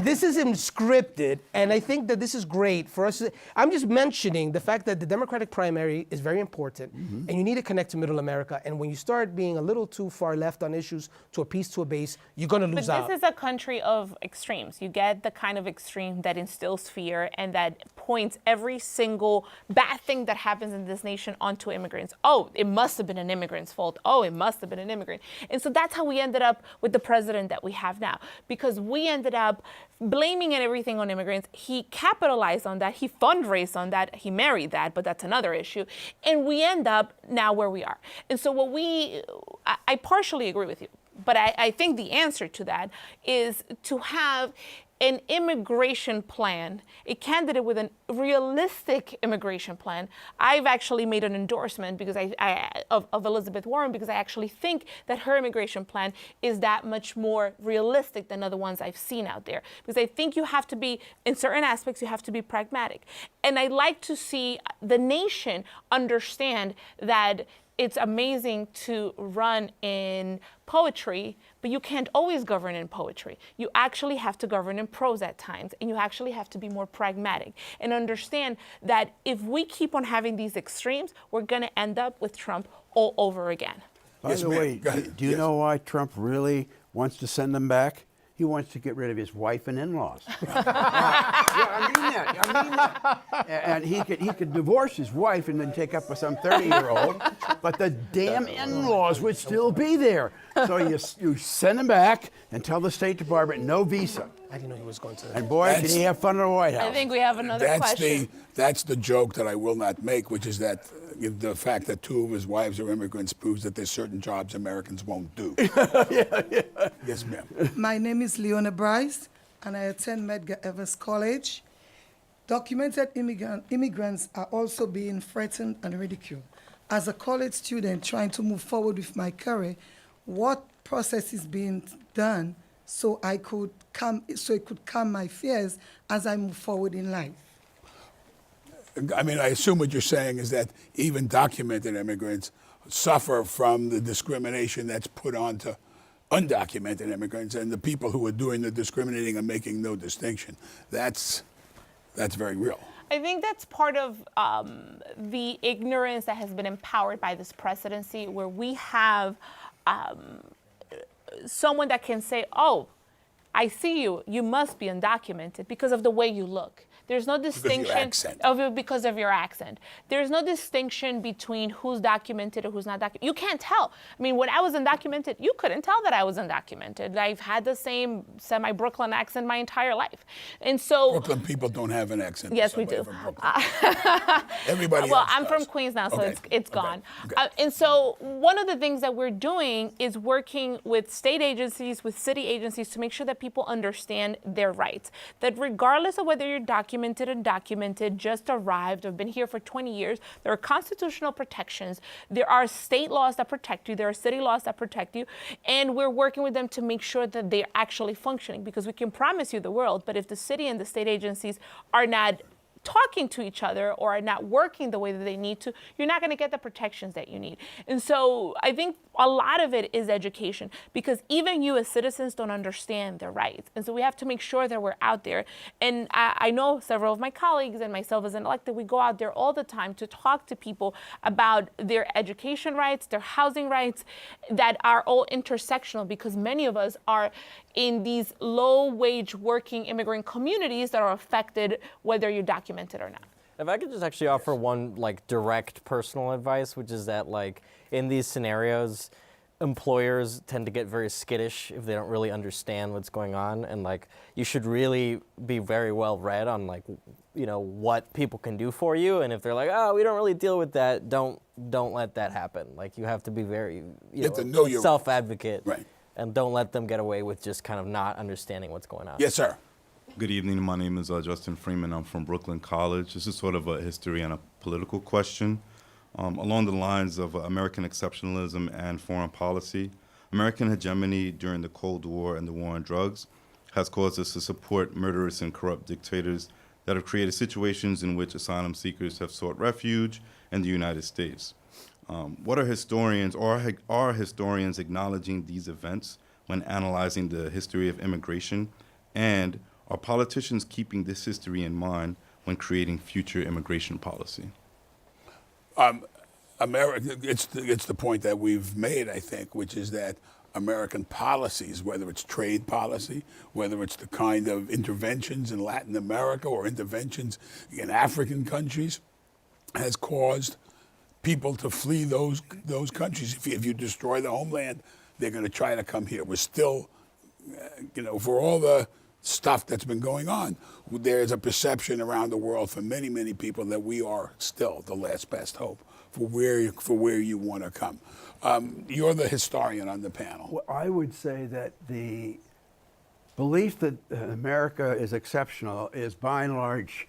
this isn't scripted, and I think that this is great for us. I'm just mentioning the fact that the Democratic primary is very important, and you need to connect to Middle America. And when you start being a little too far left on issues to appease to a base, you're going to lose But out. this is a country of extremes. You get the kind of extreme that instills fear and that points every single bad thing that happens in this nation onto immigrants. Oh, it must have been an immigrant's fault. Oh, it must have been an immigrant. And so that's how we ended up with the president that we have now, because we ended up blaming everything on immigrants. He capitalized on that. He fundraised on that. He married that, but that's another issue. And we end up now where we are. And so I partially agree with you. But I think the answer to that is to have an immigration plan, a candidate with a realistic immigration plan. I've actually made an endorsement because of Elizabeth Warren, because I actually think that her immigration plan is that much more realistic than other ones I've seen out there. Because I think you have to be, in certain aspects, you have to be pragmatic. And I like to see the nation understand that it's amazing to run in poetry, but you can't always govern in poetry. You actually have to govern in prose at times, and you actually have to be more pragmatic and understand that if we keep on having these extremes, we're going to end up with Trump all over again. By Yes, the ma'am. way, Go ahead. do you Yes. know why Trump really wants to send them back? He wants to get rid of his wife and in-laws. Yeah, I mean that. And he could divorce his wife and then take up with some 30-year-old, but the damn in-laws would still be there. So you send them back and tell the State Department no visa. I didn't know he was going to. And boy, can he have fun in the White House. I think we have another question. That's the joke that I will not make, which is that the fact that two of his wives are immigrants proves that there's certain jobs Americans won't do. Yes, ma'am. My name is Leona Bryce, and I attend Medgar Evers College. Documented immigrants are also being threatened and ridiculed. As a college student trying to move forward with my career, what process is being done so it could calm my fears as I move forward in life? I mean, I assume what you're saying is that even documented immigrants suffer from the discrimination that's put onto undocumented immigrants, and the people who are doing the discriminating are making no distinction. That's very real. I think that's part of the ignorance that has been empowered by this presidency, where we have someone that can say, oh, I see you, you must be undocumented because of the way you look, There's no distinction because of your accent. There's no distinction between who's documented or who's not documented. You can't tell. I mean, when I was undocumented, you couldn't tell that I was undocumented. I've had the same semi-Brooklyn accent my entire life. And so Brooklyn people don't have an accent. Yes, we do. Everybody well, else I'm does. from Queens now, so Okay. it's gone. Okay. And so one of the things that we're doing is working with state agencies, with city agencies, to make sure that people understand their rights. That regardless of whether you're documented, undocumented, just arrived, or been here for 20 years, there are constitutional protections. There are state laws that protect you. There are city laws that protect you. And we're working with them to make sure that they're actually functioning, because we can promise you the world, but if the city and the state agencies are not talking to each other or are not working the way that they need to, you're not going to get the protections that you need. And so I think a lot of it is education, because even you as citizens don't understand their rights. And so we have to make sure that we're out there. And I know several of my colleagues and myself as an elected, we go out there all the time to talk to people about their education rights, their housing rights, that are all intersectional, because many of us are in these low-wage working immigrant communities that are affected whether you're documented or not. If I could just actually offer one like direct personal advice, which is that like in these scenarios, employers tend to get very skittish if they don't really understand what's going on, and like you should really be very well read on like, you know, what people can do for you, and if they're like, oh, we don't really deal with that, don't let that happen. Like you have to be very self-advocate, right, and don't let them get away with just kind of not understanding what's going on. Yes, sir. Good evening. My name is Justin Freeman. I'm from Brooklyn College. This is sort of a history and a political question. Along the lines of American exceptionalism and foreign policy, American hegemony during the Cold War and the war on drugs has caused us to support murderous and corrupt dictators that have created situations in which asylum seekers have sought refuge in the United States. What are historians, or are historians acknowledging these events when analyzing the history of immigration? And are politicians keeping this history in mind when creating future immigration policy? America, it's the point that we've made, I think, which is that American policies, whether it's trade policy, whether it's the kind of interventions in Latin America or interventions in African countries, has caused people to flee those countries. If you destroy the homeland, they're going to try to come here. We're still, for all the stuff that's been going on, there's a perception around the world for many, many people that we are still the last best hope for where you want to come. You're the historian on the panel. Well, I would say that the belief that America is exceptional is by and large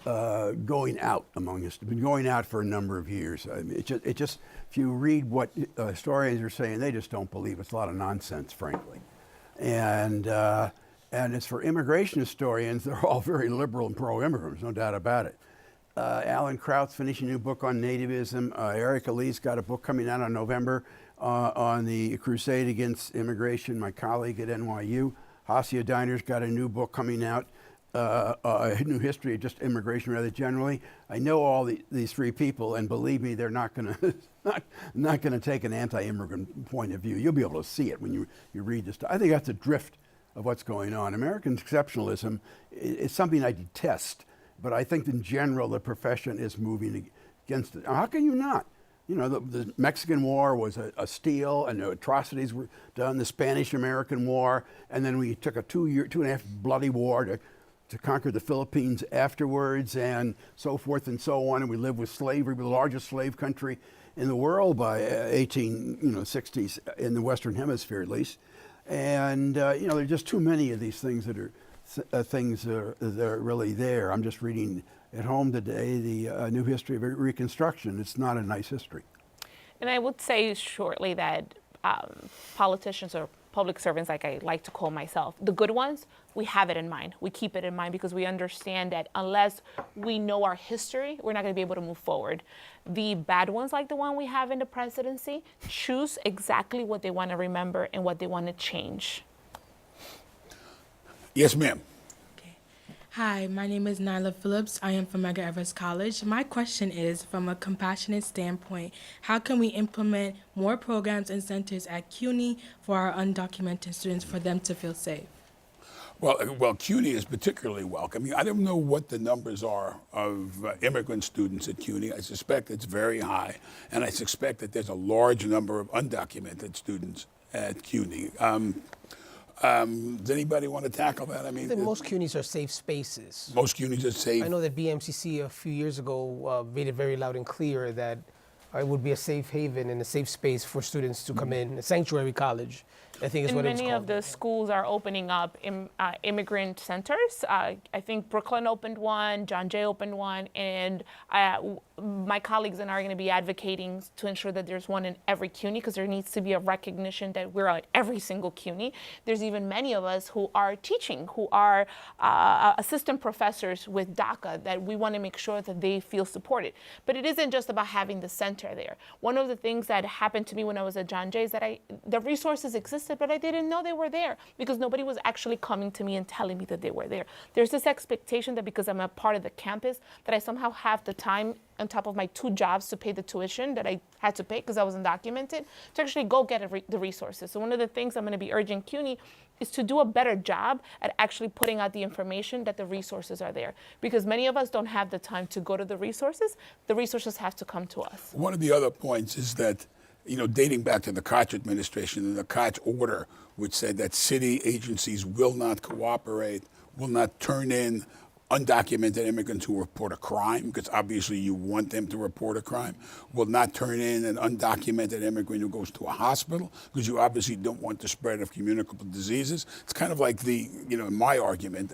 going out among us. It's been going out for a number of years. I mean, it just if you read what historians are saying, they just don't believe it. It's a lot of nonsense, frankly. And as for immigration historians, they're all very liberal and pro-immigrants, no doubt about it. Alan Kraut's finishing a new book on nativism. Erica Lee's got a book coming out in November on the crusade against immigration, my colleague at NYU. Hasia Diner's got a new book coming out, a new history of just immigration rather generally. I know all these three people, and believe me, they're not going to not going to take an anti-immigrant point of view. You'll be able to see it when you read this. I think that's a drift of what's going on. American exceptionalism is something I detest, but I think in general the profession is moving against it. Now, how can you not? You know, the Mexican War was a steal, and the atrocities were done, the Spanish-American War, and then we took a 2.5 bloody war to conquer the Philippines afterwards, and so forth and so on, and we lived with slavery. We're the largest slave country in the world by 1860s, in the Western Hemisphere at least. And there are just too many of these things that are really there. I'm just reading at home today the new history of Reconstruction. It's not a nice history. And I would say shortly that politicians or public servants, like I like to call myself, the good ones, we have it in mind. We keep it in mind because we understand that unless we know our history, we're not going to be able to move forward. The bad ones, like the one we have in the presidency, choose exactly what they want to remember and what they want to change. Yes, ma'am. Hi, my name is Nyla Phillips. I am from Medgar Evers College. My question is, from a compassionate standpoint, how can we implement more programs and centers at CUNY for our undocumented students for them to feel safe? Well, CUNY is particularly welcome. I don't know what the numbers are of immigrant students at CUNY. I suspect it's very high, and I suspect that there's a large number of undocumented students at CUNY. Does anybody want to tackle that? I mean, I think most CUNYs are safe spaces. most CUNYs are safe. I know that BMCC a few years ago made it very loud and clear that it would be a safe haven and a safe space for students to come in, a sanctuary college, I think is And what it was many called. of the schools are opening up immigrant centers. I think Brooklyn opened one, John Jay opened one, and my colleagues and I are going to be advocating to ensure that there's one in every CUNY, because there needs to be a recognition that we're at every single CUNY. There's even many of us who are teaching, who are assistant professors with DACA, that we want to make sure that they feel supported. But it isn't just about having the center there. One of the things that happened to me when I was at John Jay is that the resources existed, but I didn't know they were there because nobody was actually coming to me and telling me that they were there. There's this expectation that because I'm a part of the campus, that I somehow have the time on top of my 2 jobs to pay the tuition that I had to pay because I was undocumented, to actually go get the resources. So one of the things I'm going to be urging CUNY is to do a better job at actually putting out the information that the resources are there. Because many of us don't have the time to go to the resources have to come to us. One of the other points is that, dating back to the Koch administration and the Koch order, which said that city agencies will not cooperate, will not turn in undocumented immigrants who report a crime, because obviously you want them to report a crime, will not turn in an undocumented immigrant who goes to a hospital, because you obviously don't want the spread of communicable diseases. It's kind of like my argument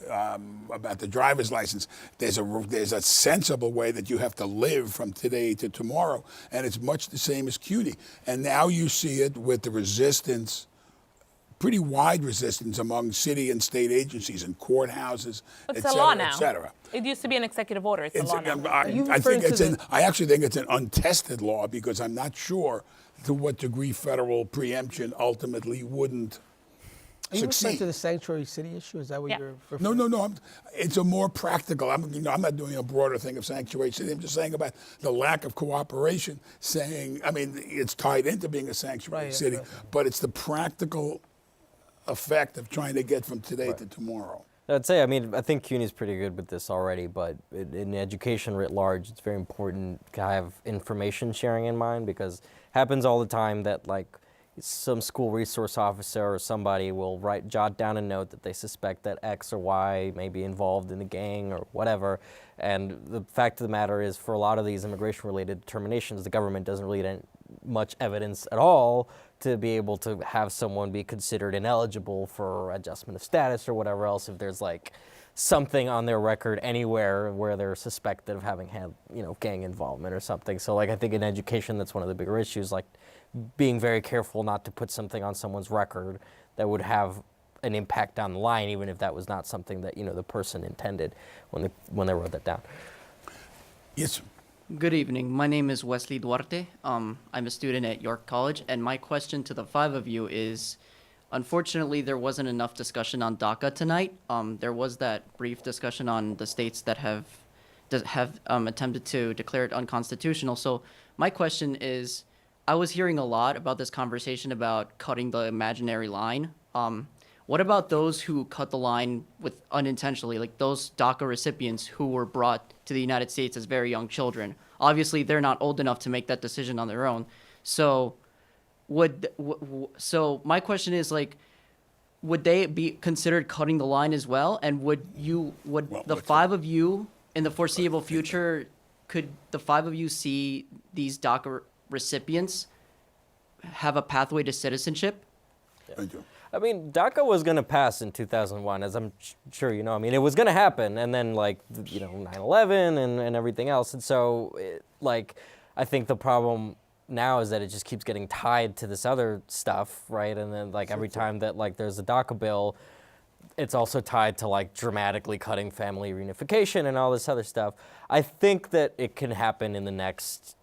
about the driver's license. There's a sensible way that you have to live from today to tomorrow, and it's much the same as CUNY. And now you see it with the resistance, pretty wide resistance among city and state agencies and courthouses, It's et a law cetera, now. et cetera. It used to be an executive order. It's a law now. I actually think it's an untested law, because I'm not sure to what degree federal preemption ultimately wouldn't Are you referring succeed. to the sanctuary city issue? Is that what Yeah. you're referring No. It's a more practical. I'm not doing a broader thing of sanctuary city. I'm just saying about the lack of cooperation. It's tied into being a sanctuary Right, city, right. but it's the practical effect of trying to get from today to tomorrow. I'd say, I think CUNY's pretty good with this already, but in education writ large, it's very important to have information sharing in mind, because it happens all the time that some school resource officer or somebody will jot down a note that they suspect that X or Y may be involved in the gang or whatever. And the fact of the matter is, for a lot of these immigration-related determinations, the government doesn't really have much evidence at all to be able to have someone be considered ineligible for adjustment of status or whatever else if there's something on their record anywhere where they're suspected of having had gang involvement or something. So I think in education, that's one of the bigger issues, being very careful not to put something on someone's record that would have an impact down the line, even if that was not something that the person intended when they wrote that down. Yes. Good evening. My name is Wesley Duarte. I'm a student at York College, and my question to the 5 of you is, unfortunately, there wasn't enough discussion on DACA tonight. There was that brief discussion on the states that have attempted to declare it unconstitutional. So my question is, I was hearing a lot about this conversation about cutting the imaginary line. What about those who cut the line with unintentionally, like those DACA recipients who were brought to the United States as very young children? Obviously, they're not old enough to make that decision on their own. So my question is, would they be considered cutting the line as well? And would the 5 of you in the foreseeable future, could the 5 of you see these DACA recipients have a pathway to citizenship? Thank you. DACA was going to pass in 2001, as I'm sure you know. It was going to happen, and then 9/11 and everything else. And so, I think the problem now is that it just keeps getting tied to this other stuff, right? And then every time that there's a DACA bill, it's also tied to dramatically cutting family reunification and all this other stuff. I think that it can happen in the next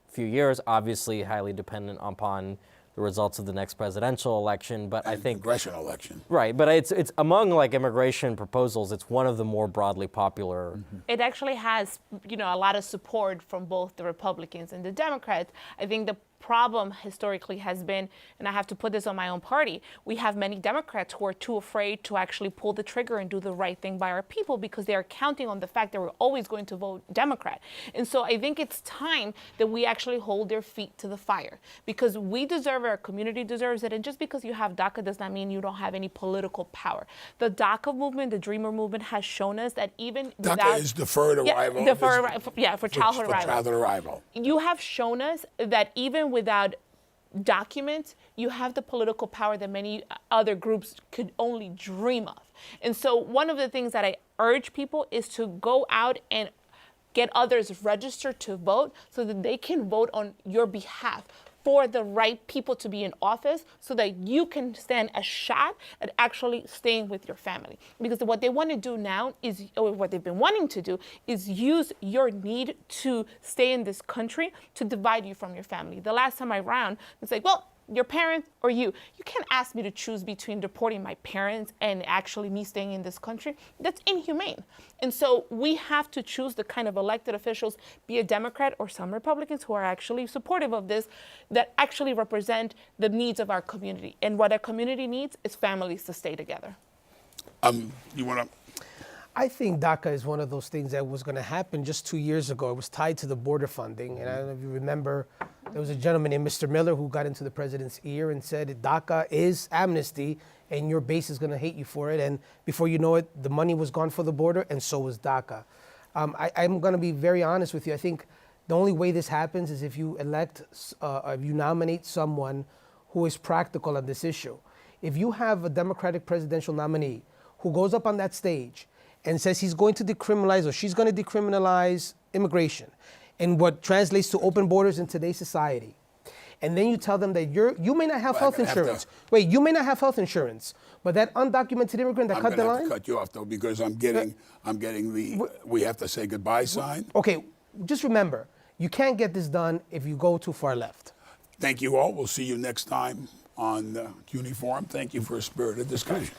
few years, obviously highly dependent upon the results of the next presidential election, but I think congressional election. Right, but it's among immigration proposals, it's one of the more broadly popular. Mm-hmm. It actually has, a lot of support from both the Republicans and the Democrats. I think problem historically has been, and I have to put this on my own party, we have many Democrats who are too afraid to actually pull the trigger and do the right thing by our people because they are counting on the fact that we're always going to vote Democrat. And so I think it's time that we actually hold their feet to the fire because we deserve it, our community deserves it, and just because you have DACA does not mean you don't have any political power. The DACA movement, the Dreamer movement, has shown us that even DACA is deferred arrival. For childhood arrival. Childhood arrival. You have shown us that even without documents, you have the political power that many other groups could only dream of. And so one of the things that I urge people is to go out and get others registered to vote so that they can vote on your behalf for the right people to be in office so that you can stand a shot at actually staying with your family. Because what they want to do now is, or what they've been wanting to do, is use your need to stay in this country to divide you from your family. The last time I ran, it's like, well, your parents or you. You can't ask me to choose between deporting my parents and actually me staying in this country. That's inhumane. And so we have to choose the kind of elected officials, be a Democrat or some Republicans who are actually supportive of this, that actually represent the needs of our community. And what our community needs is families to stay together. You want to? I think DACA is one of those things that was going to happen just 2 years ago. It was tied to the border funding. And I don't know if you remember, there was a gentleman named Mr. Miller who got into the president's ear and said DACA is amnesty and your base is going to hate you for it. And before you know it, the money was gone for the border and so was DACA. I'm going to be very honest with you. I think the only way this happens is if you elect, if you nominate someone who is practical on this issue. If you have a Democratic presidential nominee who goes up on that stage and says he's going to decriminalize or she's going to decriminalize immigration and what translates to open borders in today's society. And then you tell them that you may not have health insurance. Wait, you may not have health insurance, but that undocumented immigrant that cut the line. I'm going to cut you off though because I'm getting the we have to say goodbye sign. Okay, just remember, you can't get this done if you go too far left. Thank you all. We'll see you next time on CUNY Forum. Thank you for a spirited discussion.